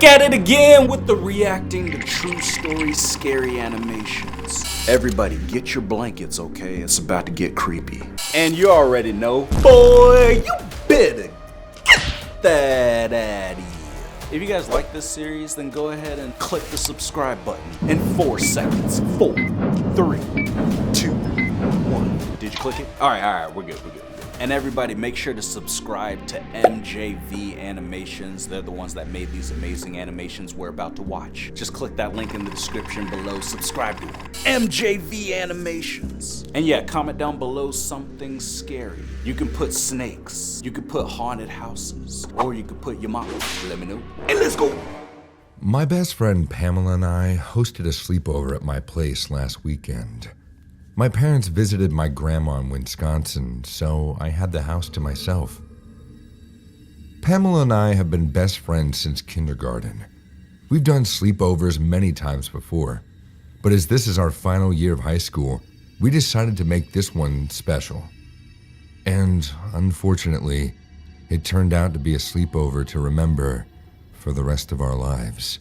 Back at it again with the reacting to true stories scary animations. Everybody get your blankets, okay? It's about to get creepy. And you already know, boy, you better get that out of here. If you guys like this series, then go ahead and click the subscribe button in 4 seconds. 4, 3, 2, 1. Did you click it? All right, we're good. And everybody make sure to subscribe to MJV Animations. They're the ones that made these amazing animations we're about to watch. Just click that link in the description below, subscribe to them. MJV Animations. And yeah, comment down below something scary. You can put snakes, you can put haunted houses, or you can put your mama. Let me know. And let's go. My best friend Pamela and I hosted a sleepover at my place last weekend. My parents visited my grandma in Wisconsin, so I had the house to myself. Pamela and I have been best friends since kindergarten. We've done sleepovers many times before, but as this is our final year of high school, we decided to make this one special. And unfortunately, it turned out to be a sleepover to remember for the rest of our lives.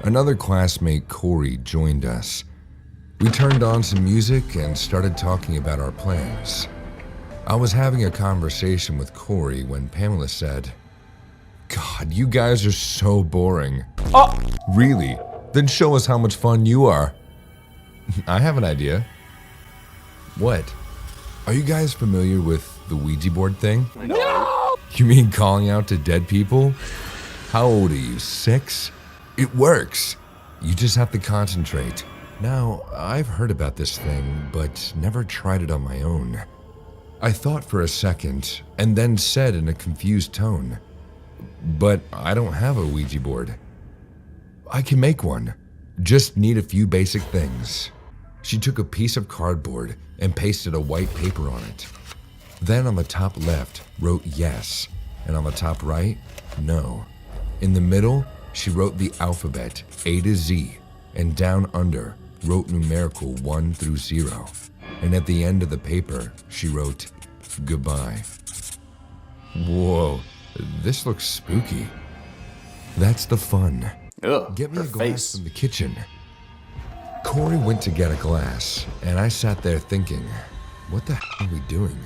Another classmate, Corey, joined us. We turned on some music and started talking about our plans. I was having a conversation with Corey when Pamela said, "God, you guys are so boring." Oh, really? Then show us how much fun you are. I have an idea. What? Are you guys familiar with the Ouija board thing? no. You mean calling out to dead people? How old are you, 6? It works. You just have to concentrate. Now, I've heard about this thing, but never tried it on my own. I thought for a second, and then said in a confused tone, "But I don't have a Ouija board." "I can make one. Just need a few basic things." She took a piece of cardboard and pasted a white paper on it. Then on the top left, wrote yes, and on the top right, no. In the middle, she wrote the alphabet, A to Z, and down under, wrote numerical 1 through 0. And at the end of the paper, she wrote, "Goodbye." Whoa, this looks spooky. That's the fun. Ugh, Get me her a glass face. from the kitchen. Corey went to get a glass, and I sat there thinking, what the hell are we doing?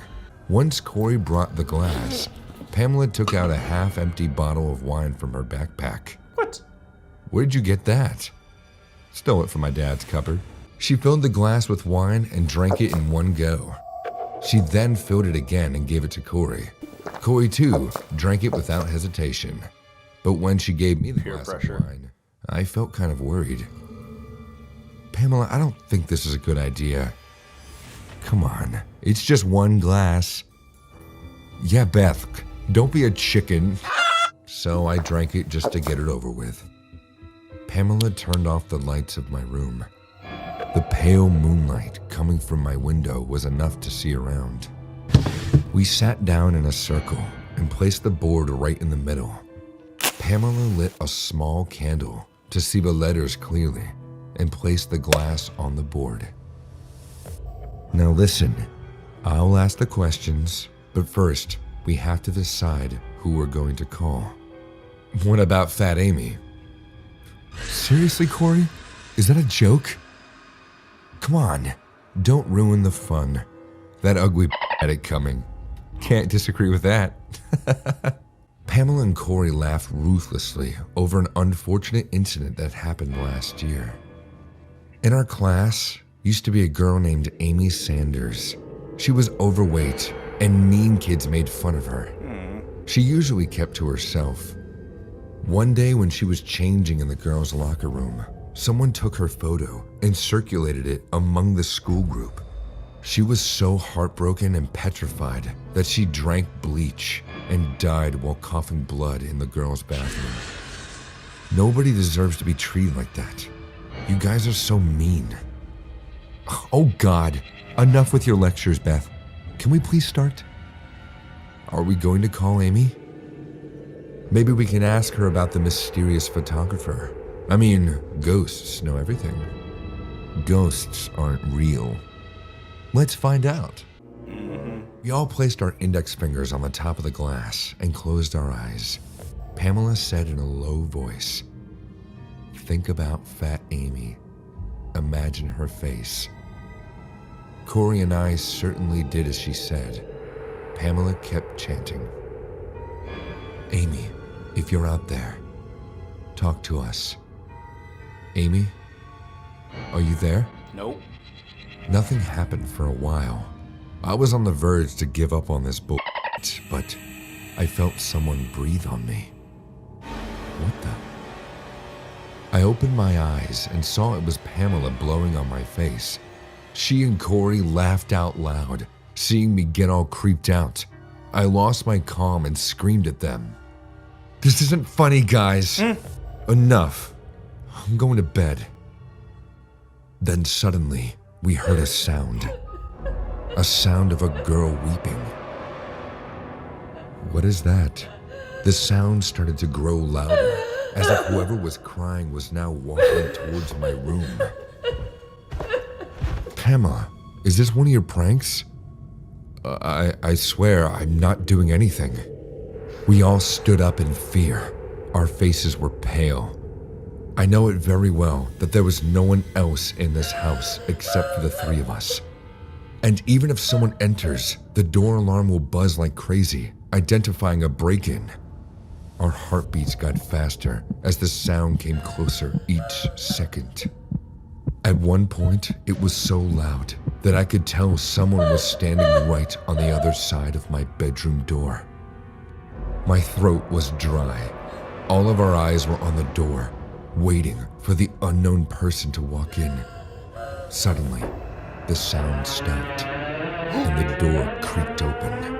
Once Corey brought the glass, Pamela took out a half-empty bottle of wine from her backpack. What? Where'd you get that? Stole it from my dad's cupboard. She filled the glass with wine and drank it in one go. She then filled it again and gave it to Corey. Corey, too, drank it without hesitation. But when she gave me the Peer glass pressure. of wine, I felt kind of worried. "Pamela, I don't think this is a good idea." "Come on, it's just one glass." "Yeah, Beth, don't be a chicken." So I drank it just to get it over with. Pamela turned off the lights of my room. The pale moonlight coming from my window was enough to see around. We sat down in a circle and placed the board right in the middle. Pamela lit a small candle to see the letters clearly and placed the glass on the board. Now listen, I'll ask the questions, but first we have to decide who we're going to call. What about Fat Amy? Seriously, Corey? Is that a joke? Come on, don't ruin the fun. That ugly had it coming. Can't disagree with that. Pamela and Corey laughed ruthlessly over an unfortunate incident that happened last year. In our class used to be a girl named Amy Sanders. She was overweight, and mean kids made fun of her. She usually kept to herself. One day when she was changing in the girls' locker room, someone took her photo and circulated it among the school group. She was so heartbroken and petrified that she drank bleach and died while coughing blood in the girls' bathroom. Nobody deserves to be treated like that. You guys are so mean. Oh God, enough with your lectures, Beth. Can we please start? Are we going to call Amy? Maybe we can ask her about the mysterious photographer. I mean, ghosts know everything. Ghosts aren't real. Let's find out. We all placed our index fingers on the top of the glass and closed our eyes. Pamela said in a low voice, "Think about Fat Amy. Imagine her face." Corey and I certainly did as she said. Pamela kept chanting, "Amy, if you're out there, talk to us. Amy, are you there?" Nope. Nothing happened for a while. I was on the verge to give up on this bullshit, but I felt someone breathe on me. What the? I opened my eyes and saw it was Pamela blowing on my face. She and Corey laughed out loud, seeing me get all creeped out. I lost my calm and screamed at them. "This isn't funny, guys. Enough. I'm going to bed." Then suddenly, we heard a sound. A sound of a girl weeping. What is that? The sound started to grow louder, as if whoever was crying was now walking towards my room. "Pamela, is this one of your pranks?" I swear I'm not doing anything." We all stood up in fear. Our faces were pale. I know it very well that there was no one else in this house except for the three of us. And even if someone enters, the door alarm will buzz like crazy, identifying a break-in. Our heartbeats got faster as the sound came closer each second. At one point, it was so loud that I could tell someone was standing right on the other side of my bedroom door. My throat was dry. All of our eyes were on the door, waiting for the unknown person to walk in. Suddenly, the sound stopped, and the door creaked open.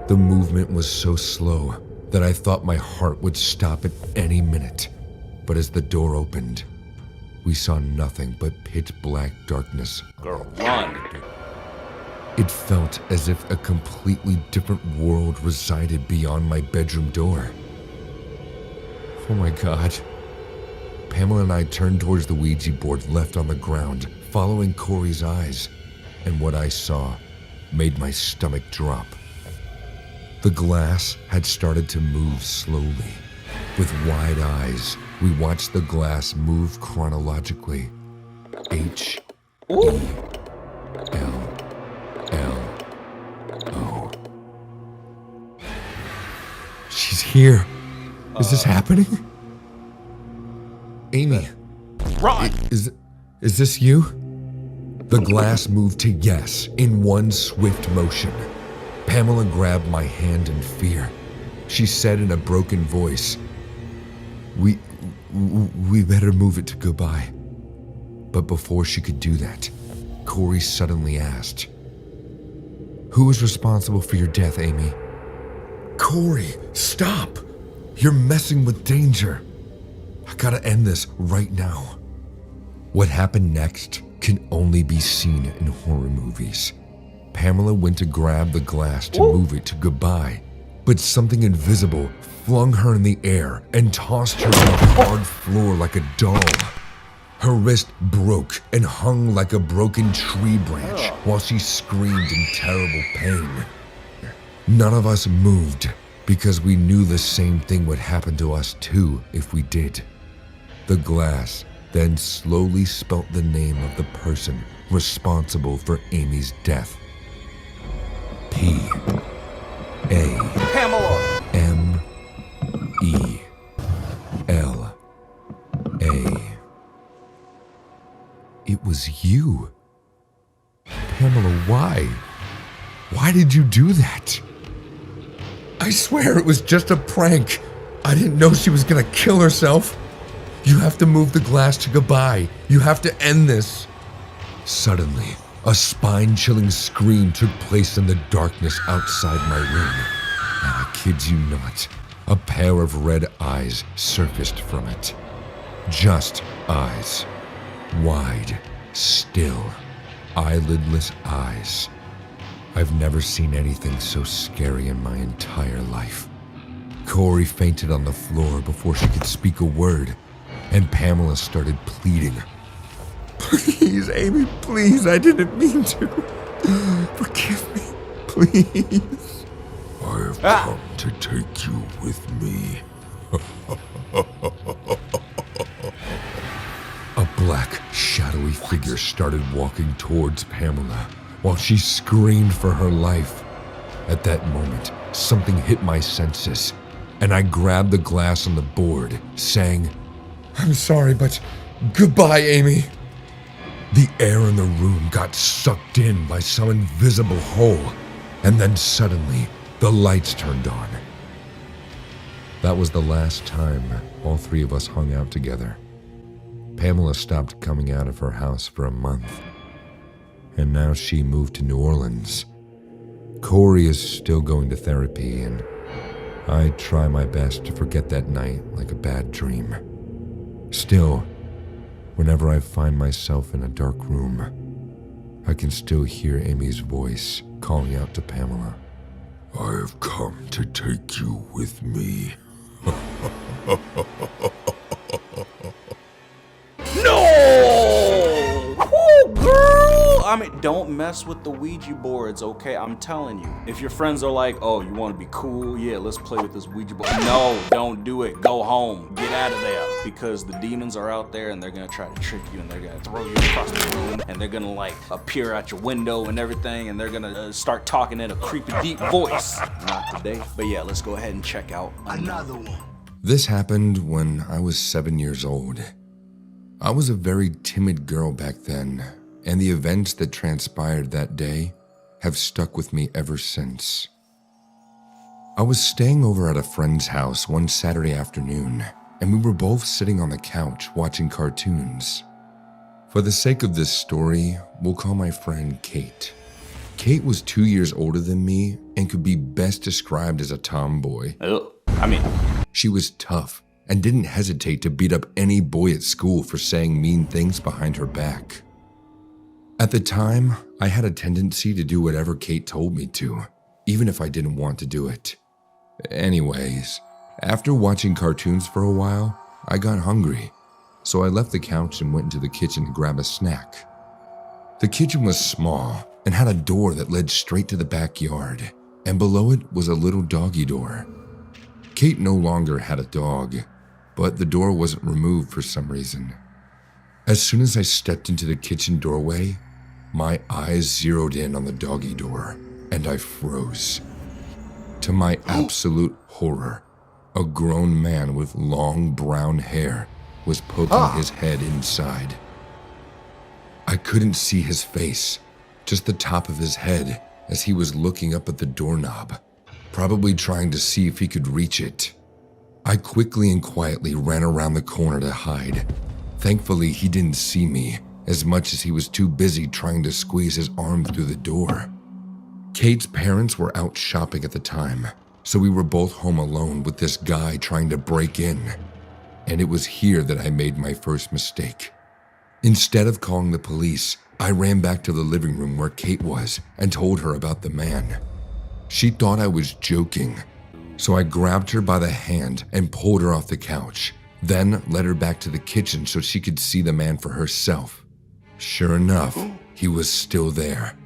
The movement was so slow that I thought my heart would stop at any minute. But as the door opened, we saw nothing but pitch black darkness. Girl, run. It felt as if a completely different world resided beyond my bedroom door. Oh my God. Pamela and I turned towards the Ouija board left on the ground, following Corey's eyes, and what I saw made my stomach drop. The glass had started to move slowly. With wide eyes, we watched the glass move chronologically. H, E, L, L, O. She's here. Is this happening? Amy. Run! Is this you? The glass moved to yes in one swift motion. Pamela grabbed my hand in fear. She said in a broken voice, We better move it to goodbye." But before she could do that, Corey suddenly asked, "Who is responsible for your death, Amy?" "Corey, stop! You're messing with danger. I gotta end this right now." What happened next can only be seen in horror movies. Pamela went to grab the glass to move it to goodbye, but something invisible flung her in the air and tossed her on the hard floor like a doll. Her wrist broke and hung like a broken tree branch while she screamed in terrible pain. None of us moved because we knew the same thing would happen to us too if we did. The glass then slowly spelt the name of the person responsible for Amy's death. P A Pamela! M E L A. It was you. Pamela, why? Why did you do that? I swear it was just a prank. I didn't know she was gonna kill herself. You have to move the glass to goodbye. You have to end this. Suddenly, a spine-chilling scream took place in the darkness outside my room. And I kid you not, a pair of red eyes surfaced from it. Just eyes. Wide, still, eyelidless eyes. I've never seen anything so scary in my entire life. Corey fainted on the floor before she could speak a word, and Pamela started pleading. Please, Amy, please, I didn't mean to. Forgive me, please. I've come to take you with me. A black, shadowy figure started walking towards Pamela while she screamed for her life. At that moment, something hit my senses, and I grabbed the glass on the board, saying, "I'm sorry, but goodbye, Amy." The air in the room got sucked in by some invisible hole, and then suddenly, the lights turned on. That was the last time all three of us hung out together. Pamela stopped coming out of her house for a month, and now she moved to New Orleans. Corey is still going to therapy, and I try my best to forget that night like a bad dream. Still, whenever I find myself in a dark room, I can still hear Amy's voice calling out to Pamela. "I have come to take you with me." No! Woo, girl! I mean, don't mess with the Ouija boards, okay? I'm telling you. If your friends are like, oh, you want to be cool? Yeah, let's play with this Ouija board. No, don't do it. Go home. Get out of there. Because the demons are out there and they're going to try to trick you and they're going to throw you across the room and they're going to like appear at your window and everything and they're going to start talking in a creepy deep voice. Not today. But yeah, let's go ahead and check out another one. This happened when I was 7 years old. I was a very timid girl back then, and the events that transpired that day have stuck with me ever since. I was staying over at a friend's house one Saturday afternoon, and we were both sitting on the couch watching cartoons. For the sake of this story, we'll call my friend Kate. Kate was 2 years older than me and could be best described as a tomboy. She was tough and didn't hesitate to beat up any boy at school for saying mean things behind her back. At the time, I had a tendency to do whatever Kate told me to, even if I didn't want to do it. Anyways, after watching cartoons for a while, I got hungry, so I left the couch and went into the kitchen to grab a snack. The kitchen was small and had a door that led straight to the backyard, and below it was a little doggy door. Kate no longer had a dog, but the door wasn't removed for some reason. As soon as I stepped into the kitchen doorway, my eyes zeroed in on the doggy door, and I froze. To my absolute horror, a grown man with long brown hair was poking his head inside. I couldn't see his face, just the top of his head as he was looking up at the doorknob, probably trying to see if he could reach it. I quickly and quietly ran around the corner to hide. Thankfully, he didn't see me as much as he was too busy trying to squeeze his arm through the door. Kate's parents were out shopping at the time, so we were both home alone with this guy trying to break in. And it was here that I made my first mistake. Instead of calling the police, I ran back to the living room where Kate was and told her about the man. She thought I was joking, so I grabbed her by the hand and pulled her off the couch, then led her back to the kitchen so she could see the man for herself. Sure enough, he was still there.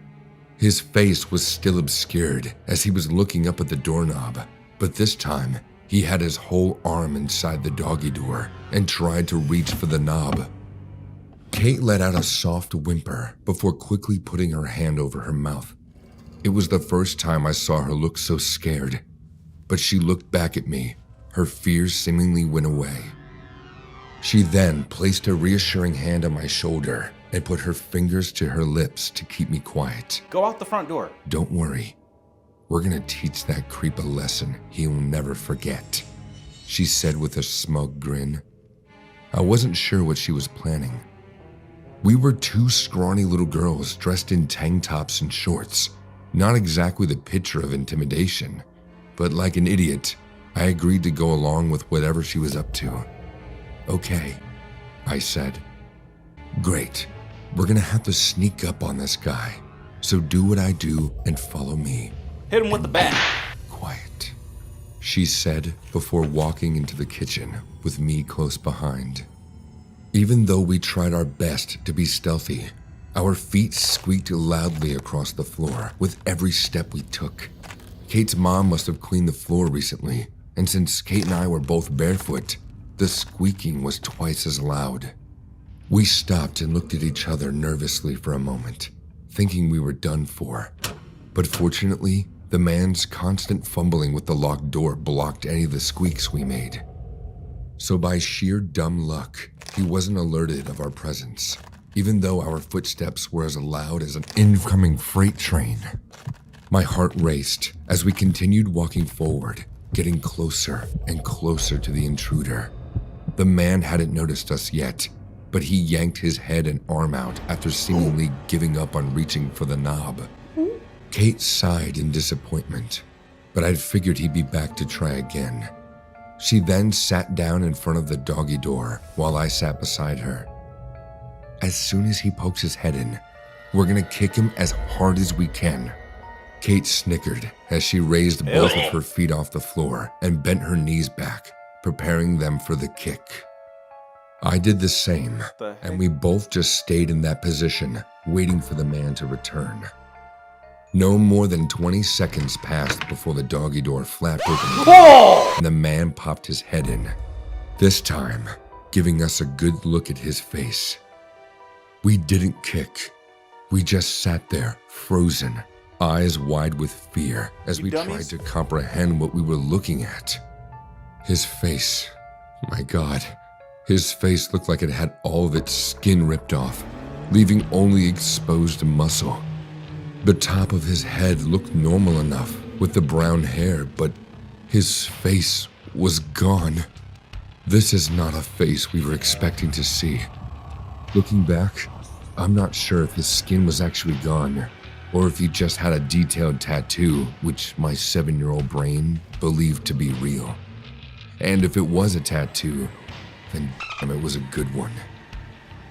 His face was still obscured as he was looking up at the doorknob, but this time, he had his whole arm inside the doggy door and tried to reach for the knob. Kate let out a soft whimper before quickly putting her hand over her mouth. It was the first time I saw her look so scared, but she looked back at me. Her fears seemingly went away. She then placed a reassuring hand on my shoulder and put her fingers to her lips to keep me quiet. Go out the front door. Don't worry. We're gonna teach that creep a lesson he'll never forget, she said with a smug grin. I wasn't sure what she was planning. We were two scrawny little girls dressed in tank tops and shorts. Not exactly the picture of intimidation, but like an idiot, I agreed to go along with whatever she was up to. Okay, I said. Great, we're gonna have to sneak up on this guy, so do what I do and follow me. Hit him with the bat. Quiet, she said before walking into the kitchen with me close behind. Even though we tried our best to be stealthy, our feet squeaked loudly across the floor with every step we took. Kate's mom must have cleaned the floor recently, and since Kate and I were both barefoot, the squeaking was twice as loud. We stopped and looked at each other nervously for a moment, thinking we were done for. But fortunately, the man's constant fumbling with the locked door blocked any of the squeaks we made. So by sheer dumb luck, he wasn't alerted of our presence, even though our footsteps were as loud as an incoming freight train. My heart raced as we continued walking forward, getting closer and closer to the intruder. The man hadn't noticed us yet, but he yanked his head and arm out after seemingly giving up on reaching for the knob. Kate sighed in disappointment, but I'd figured he'd be back to try again. She then sat down in front of the doggy door while I sat beside her. As soon as he pokes his head in, we're gonna kick him as hard as we can. Kate snickered as she raised both of her feet off the floor and bent her knees back, preparing them for the kick. I did the same, and we both just stayed in that position, waiting for the man to return. No more than 20 seconds passed before the doggy door flapped open again, and the man popped his head in, this time giving us a good look at his face. We didn't kick. We just sat there, frozen, eyes wide with fear as we tried to comprehend what we were looking at. His face, my God, his face looked like it had all of its skin ripped off, leaving only exposed muscle. The top of his head looked normal enough with the brown hair, but his face was gone. This is not a face we were expecting to see. Looking back, I'm not sure if his skin was actually gone, or if he just had a detailed tattoo, which my 7-year-old brain believed to be real. And if it was a tattoo, then damn, it was a good one.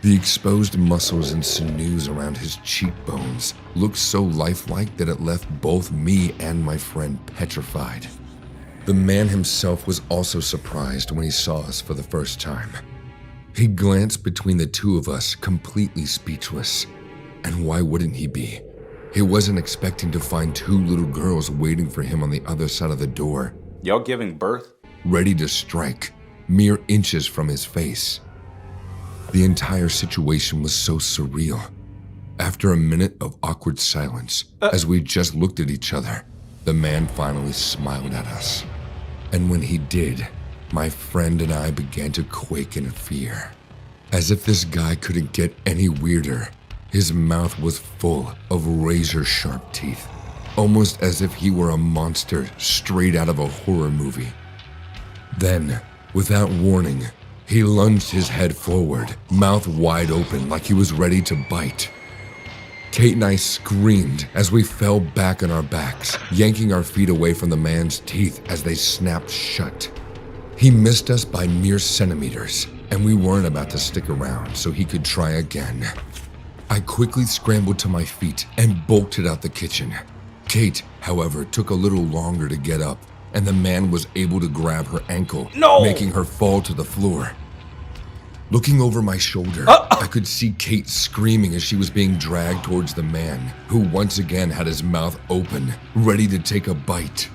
The exposed muscles and sinews around his cheekbones looked so lifelike that it left both me and my friend petrified. The man himself was also surprised when he saw us for the first time. He glanced between the two of us, completely speechless. And why wouldn't he be? He wasn't expecting to find 2 little girls waiting for him on the other side of the door. Y'all giving birth? Ready to strike, mere inches from his face. The entire situation was so surreal. After a minute of awkward silence, as we just looked at each other, the man finally smiled at us. And when he did, my friend and I began to quake in fear. As if this guy couldn't get any weirder, his mouth was full of razor-sharp teeth, almost as if he were a monster straight out of a horror movie. Then, without warning, he lunged his head forward, mouth wide open like he was ready to bite. Kate and I screamed as we fell back on our backs, yanking our feet away from the man's teeth as they snapped shut. He missed us by mere centimeters, and we weren't about to stick around so he could try again. I quickly scrambled to my feet and bolted out the kitchen. Kate, however, took a little longer to get up, and the man was able to grab her ankle, making her fall to the floor. Looking over my shoulder, I could see Kate screaming as she was being dragged towards the man, who once again had his mouth open, ready to take a bite.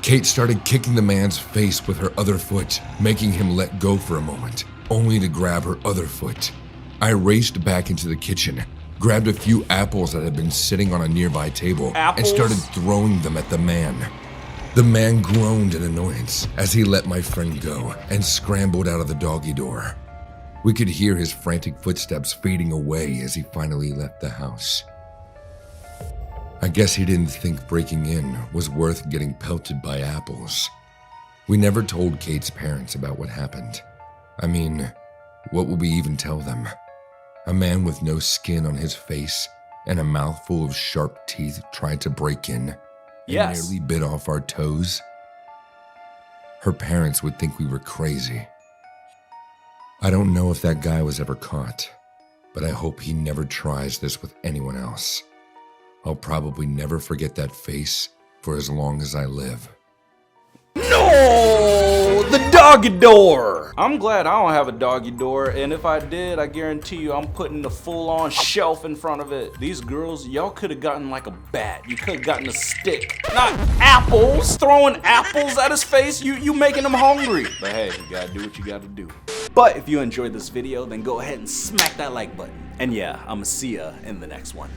Kate started kicking the man's face with her other foot, making him let go for a moment, only to grab her other foot. I raced back into the kitchen, grabbed a few apples that had been sitting on a nearby table, and started throwing them at the man. The man groaned in annoyance as he let my friend go and scrambled out of the doggy door. We could hear his frantic footsteps fading away as he finally left the house. I guess he didn't think breaking in was worth getting pelted by apples. We never told Kate's parents about what happened. I mean, what would we even tell them? A man with no skin on his face and a mouthful of sharp teeth tried to break in and nearly bit off our toes. Her parents would think we were crazy. I don't know if that guy was ever caught, but I hope he never tries this with anyone else. I'll probably never forget that face for as long as I live. No! The doggy door. I'm glad I don't have a doggy door, and if I did, I guarantee you I'm putting the full-on shelf in front of it. These girls, y'all could have gotten like a bat. You could have gotten a stick, not apples. Throwing apples at his face, you making him hungry. But hey, you gotta do what you gotta do. But if you enjoyed this video, then go ahead and smack that like button. And yeah, I'ma see ya in the next one.